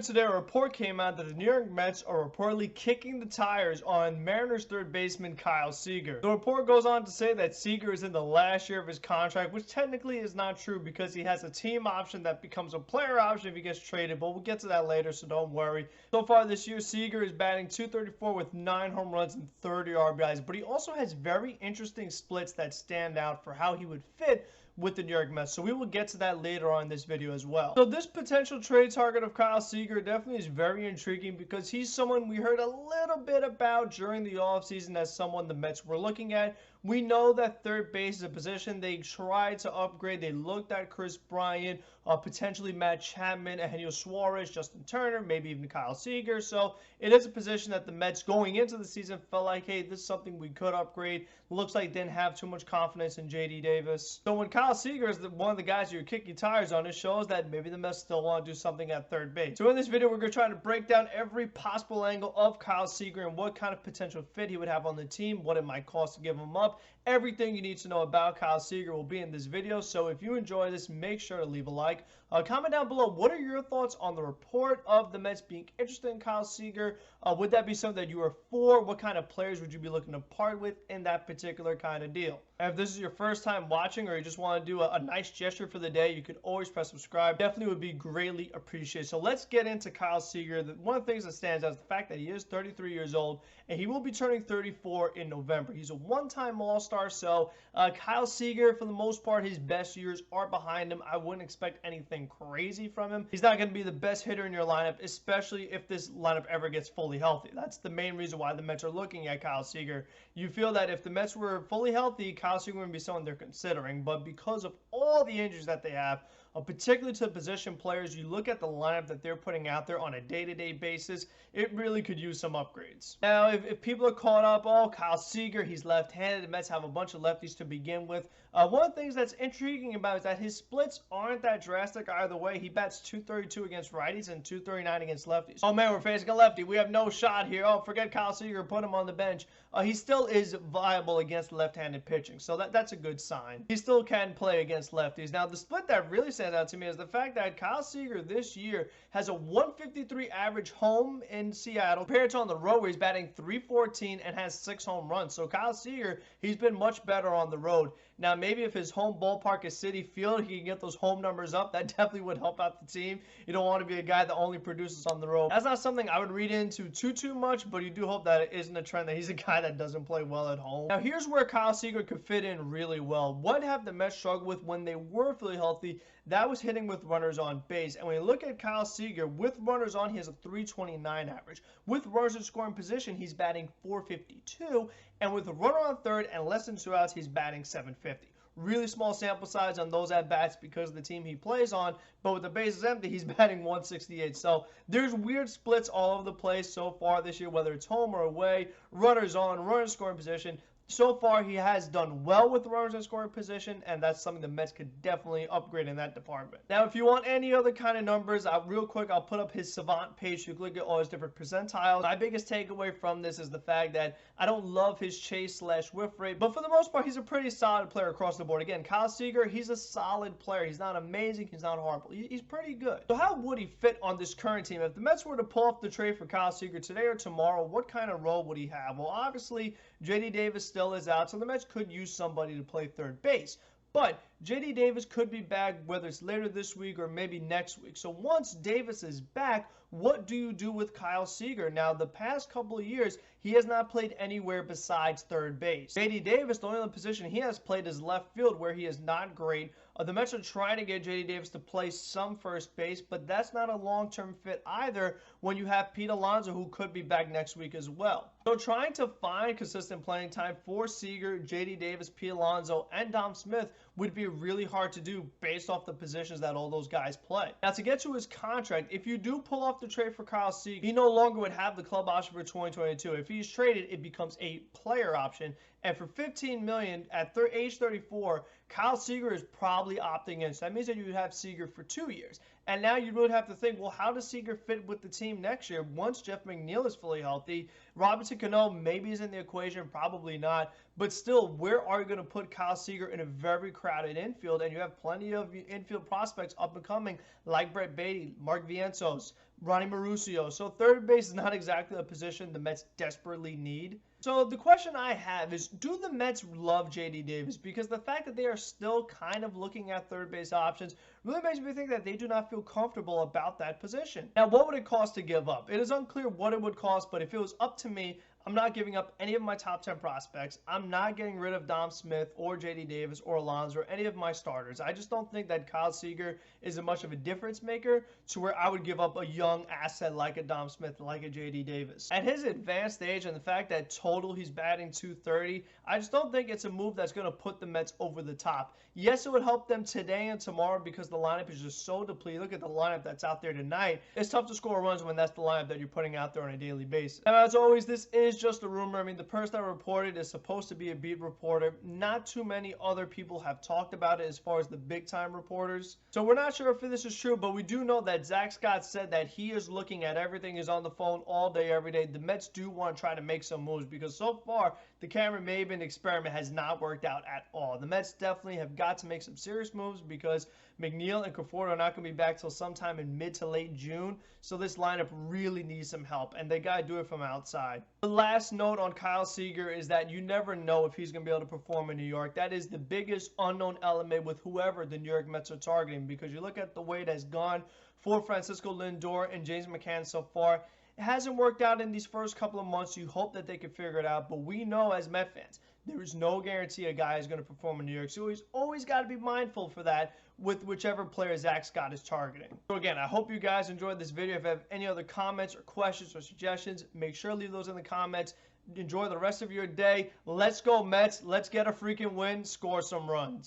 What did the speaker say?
today, a report came out that the New York Mets are reportedly kicking the tires on Mariners third baseman Kyle Seager. The report goes on to say that Seager is in the last year of his contract, which technically is not true because he has a team option that becomes a player option if he gets traded, but we'll get to that later, so don't worry. So far this year, Seager is batting .234 with 9 home runs and 30 RBIs, but he also has very interesting splits that stand out for how he would fit with the New York Mets. So we will get to that later on in this video as well. So this potential trade target of Kyle Seager definitely is very intriguing because he's someone we heard a little bit about during the offseason as someone the Mets were looking at. We know that third base is a position they tried to upgrade. They looked at Chris Bryant, potentially Matt Chapman, Eugenio Suarez, Justin Turner, maybe even Kyle Seager. So it is a position that the Mets going into the season felt like, hey, this is something we could upgrade. Looks like they didn't have too much confidence in J.D. Davis. So when Kyle Seager is one of the guys you're kicking tires on, it shows that maybe the Mets still want to do something at third base. So in this video, we're going to try to break down every possible angle of Kyle Seager and what kind of potential fit he would have on the team, what it might cost to give him up. Everything you need to know about Kyle Seager will be in this video. So if you enjoy this, make sure to leave a like. Comment down below, what are your thoughts on the report of the Mets being interested in Kyle Seager? Would that be something that you are for? What kind of players would you be looking to part with in that particular kind of deal? And if this is your first time watching or you just want to do a nice gesture for the day, you could always press subscribe. Definitely would be greatly appreciated. So let's get into Kyle Seager. One of the things that stands out is the fact that he is 33 years old and he will be turning 34 in November. He's a one-time All-Star, so Kyle Seager, for the most part, his best years are behind him. I wouldn't expect anything crazy from him. He's not going to be the best hitter in your lineup, especially if this lineup ever gets fully healthy. That's the main reason why the Mets are looking at Kyle Seager. You feel that if the Mets were fully healthy, Kyle Seager would be someone they're considering, but because of all the injuries that they have, particularly to the position players, you look at the lineup that they're putting out there on a day-to-day basis, it really could use some upgrades. Now, if people are caught up, oh, Kyle Seager, he's left-handed, the Mets have a bunch of lefties to begin with. One of the things that's intriguing about it is that his splits aren't that drastic either way. He bats .232 against righties and .239 against lefties. Oh man, we're facing a lefty. We have no shot here. Oh, forget Kyle Seager, put him on the bench. He still is viable against left-handed pitching, so that's a good sign. He still can play against lefties. Now, the split that really stands out to me is the fact that Kyle Seager this year has a 153 average home in Seattle compared to on the road where he's batting .314 and has 6 home runs. So Kyle Seager, he's been much better on the road. Now, maybe if his home ballpark is Citi Field, he can get those home numbers up. That definitely would help out the team. You don't want to be a guy that only produces on the road. That's not something I would read into too much, but you do hope that it isn't a trend that he's a guy that doesn't play well at home. Now, here's where Kyle Seager could fit in really well. What have the Mets struggled with when they were fully healthy? That was hitting with runners on base. And when you look at Kyle Seager, with runners on, he has a .329 average. With runners in scoring position, he's batting .452. And with a runner on third and less than 2 outs, he's batting .750. Really small sample size on those at-bats because of the team he plays on, but with the bases empty, he's batting .168. So there's weird splits all over the place so far this year, whether it's home or away, runners on, runners scoring position. So far, he has done well with runners in scoring position, and that's something the Mets could definitely upgrade in that department. Now, if you want any other kind of numbers, real quick, I'll put up his Savant page so you can look at all his different percentiles. My biggest takeaway from this is the fact that I don't love his chase/whiff rate, but for the most part, he's a pretty solid player across the board. Again, Kyle Seager, he's a solid player. He's not amazing. He's not horrible. He's pretty good. So how would he fit on this current team? If the Mets were to pull off the trade for Kyle Seager today or tomorrow, what kind of role would he have? Well, obviously, J.D. Davis still is out, so the Mets could use somebody to play third base. But J.D. Davis could be back whether it's later this week or maybe next week. So once Davis is back, what do you do with Kyle Seager? Now, the past couple of years, he has not played anywhere besides third base. J.D. Davis, the only other position he has played is left field, where he is not great. The Mets are trying to get J.D. Davis to play some first base, but that's not a long-term fit either when you have Pete Alonso, who could be back next week as well. So trying to find consistent playing time for Seager, J.D. Davis, Pete Alonso, and Dom Smith would be really hard to do based off the positions that all those guys play. Now, to get to his contract, if you do pull off the trade for Kyle Seager, he no longer would have the club option for 2022. If he's traded, it becomes a player option. And for $15 million at age 34, Kyle Seager is probably opting in. So that means that you would have Seager for 2 years. And now you would have to think, well, how does Seager fit with the team next year once Jeff McNeil is fully healthy? Robinson Cano maybe is in the equation, probably not. But still, where are you going to put Kyle Seager in a very crowded infield? And you have plenty of infield prospects up and coming, like Brett Beatty, Mark Vientos, Ronnie Mauricio. So third base is not exactly a position the Mets desperately need. So the question I have is, do the Mets love J.D. Davis? Because the fact that they are still kind of looking at third base options really makes me think that they do not feel comfortable about that position. Now, what would it cost to give up? It is unclear what it would cost, but if it was up to me, I'm not giving up any of my top 10 prospects. I'm not getting rid of Dom Smith or J.D. Davis or Alonso or any of my starters. I just don't think that Kyle Seager is much of a difference maker to where I would give up a young asset like a Dom Smith, like a J.D. Davis. At his advanced age and the fact that total he's batting .230, I just don't think it's a move that's going to put the Mets over the top. Yes, it would help them today and tomorrow because the lineup is just so depleted. Look at the lineup that's out there tonight. It's tough to score runs when that's the lineup that you're putting out there on a daily basis. Now, as always, this is just a rumor. I mean, the person that reported is supposed to be a beat reporter. Not too many other people have talked about it as far as the big-time reporters. So we're not sure if this is true, but we do know that Zach Scott said that he is looking at everything. He's on the phone all day, every day. The Mets do want to try to make some moves because so far, the Cameron Maybin experiment has not worked out at all. The Mets definitely have got to make some serious moves because McNeil and Conforto are not going to be back till sometime in mid to late June. So this lineup really needs some help, and they got to do it from outside. The last note on Kyle Seager is that you never know if he's going to be able to perform in New York. That is the biggest unknown element with whoever the New York Mets are targeting, because you look at the way it has gone for Francisco Lindor and James McCann so far. It hasn't worked out in these first couple of months. You hope that they can figure it out, but we know as Met fans, there is no guarantee a guy is going to perform in New York. So he's always got to be mindful for that with whichever player Zach Scott is targeting. So again, I hope you guys enjoyed this video. If you have any other comments or questions or suggestions, make sure to leave those in the comments. Enjoy the rest of your day. Let's go Mets. Let's get a freaking win. Score some runs.